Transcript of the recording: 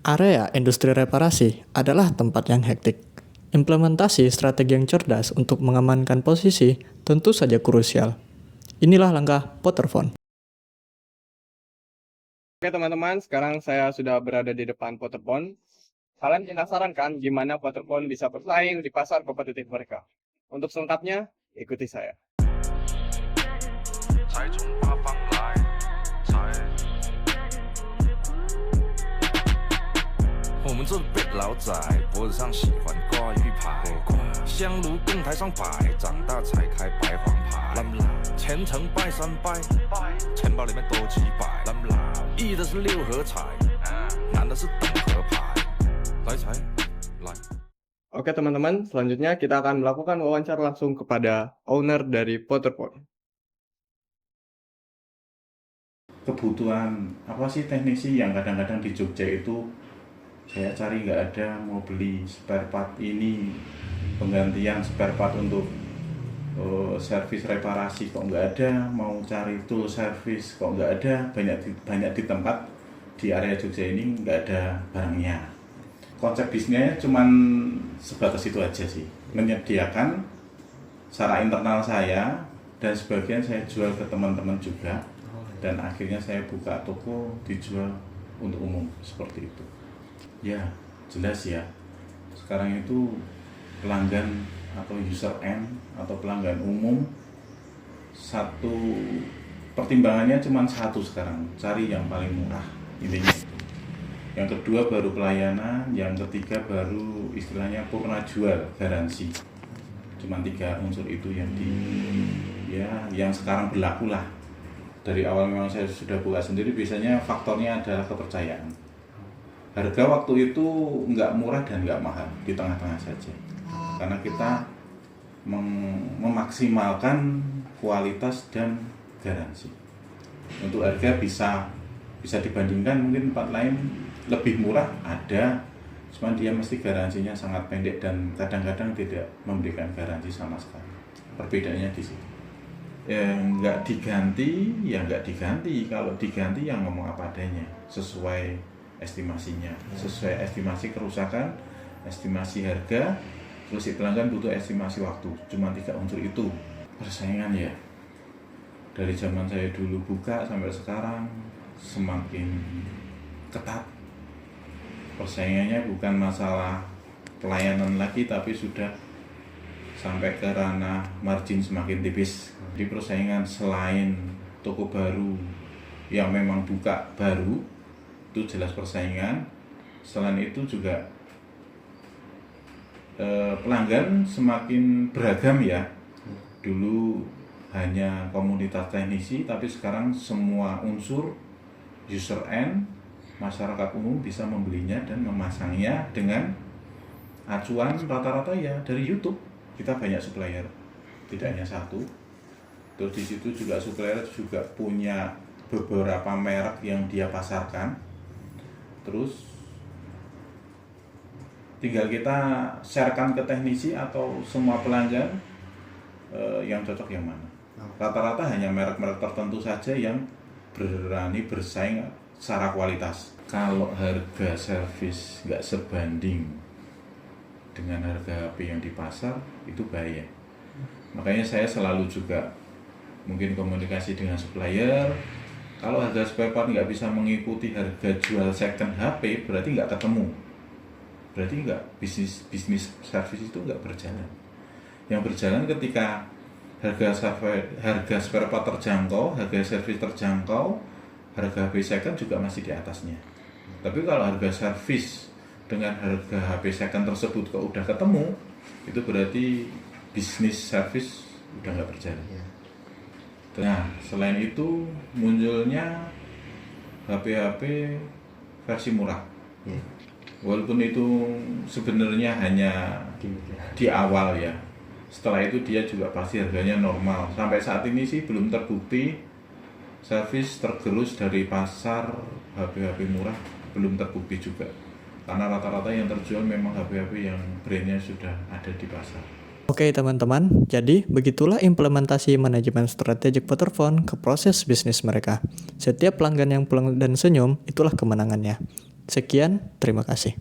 Area industri reparasi adalah tempat yang hektik. Implementasi strategi yang cerdas untuk mengamankan posisi tentu saja krusial. Inilah langkah Potterphone. Oke teman-teman, sekarang saya sudah berada di depan Potterphone. Kalian penasaran kan gimana Potterphone bisa bersaing di pasar kompetitif mereka? Untuk selengkapnya, ikuti saya. 才从八方来，才。我们这辈老仔脖子上喜欢挂玉牌，香炉供台上摆，长大才开白黄牌。虔诚拜三拜，钱包里面多几百。一的是六合彩，男的是等合牌。来财，来。 Oke teman-teman, selanjutnya kita akan melakukan wawancara langsung kepada owner dari Potterphone. Kebutuhan apa sih teknisi yang kadang-kadang di Jogja itu saya cari nggak ada, mau beli spare part ini, penggantian spare part untuk servis reparasi kok nggak ada, mau cari tool service kok nggak ada, banyak di tempat di area Jogja ini nggak ada barangnya. Konsep bisnisnya cuman sebatas itu aja sih, menyediakan secara internal saya dan sebagian saya jual ke teman-teman juga, dan akhirnya saya buka toko dijual untuk umum seperti itu. Ya jelas ya, sekarang itu pelanggan atau user end atau pelanggan umum, satu pertimbangannya cuma satu sekarang, cari yang paling murah intinya itu. Yang kedua baru pelayanan, yang ketiga baru istilahnya purna jual, garansi. Cuma 3 unsur itu yang sekarang berlaku lah. Dari awal memang saya sudah buka sendiri, biasanya faktornya adalah kepercayaan. Harga waktu itu nggak murah dan nggak mahal, di tengah-tengah saja. Karena kita memaksimalkan kualitas dan garansi. Untuk harga bisa dibandingkan mungkin tempat lain lebih murah ada, cuma dia mesti garansinya sangat pendek dan kadang-kadang tidak memberikan garansi sama sekali. Perbedaannya di situ. Nggak diganti, ya nggak diganti. Kalau diganti yang ngomong apa adanya, sesuai estimasinya, sesuai estimasi kerusakan, estimasi harga, terus si pelanggan butuh estimasi waktu. Cuma 3 unsur itu. Persaingan ya, dari zaman saya dulu buka sampai sekarang semakin ketat. Persaingannya bukan masalah pelayanan lagi, tapi sudah sampai ke ranah margin semakin tipis. Di persaingan selain toko baru yang memang buka baru, itu jelas persaingan. Selain itu juga pelanggan semakin beragam ya. Dulu hanya komunitas teknisi, tapi sekarang semua unsur user end, masyarakat umum bisa membelinya dan memasangnya dengan acuan rata-rata ya dari YouTube. Kita banyak supplier, tidak hanya satu. Terus di situ juga supplier juga punya beberapa merek yang dia pasarkan. Terus tinggal kita sharekan ke teknisi atau semua pelanggan yang cocok yang mana. Rata-rata hanya merek-merek tertentu saja yang berani bersaing secara kualitas. Kalau harga servis nggak sebanding dengan harga HP yang di pasar, itu bahaya. Makanya saya selalu juga mungkin komunikasi dengan supplier. Kalau harga spare part nggak bisa mengikuti harga jual second HP, berarti nggak ketemu. Berarti nggak, bisnis servis itu nggak berjalan. Yang berjalan ketika harga spare part terjangkau, harga servis terjangkau, harga HP second juga masih di atasnya. Tapi kalau harga servis dengan harga HP second tersebut kok udah ketemu, itu berarti bisnis servis udah nggak berjalan. Nah, selain itu munculnya HP-HP versi murah. Walaupun itu sebenarnya hanya di awal ya. Setelah itu dia juga pasti harganya normal. Sampai saat ini sih belum terbukti servis tergerus dari pasar HP-HP murah, belum terbukti juga. Karena rata-rata yang terjual memang HP-HP yang brandnya sudah ada di pasar. Oke teman-teman, jadi begitulah implementasi manajemen strategik Potterphone ke proses bisnis mereka. Setiap pelanggan yang pulang dan senyum, itulah kemenangannya. Sekian, terima kasih.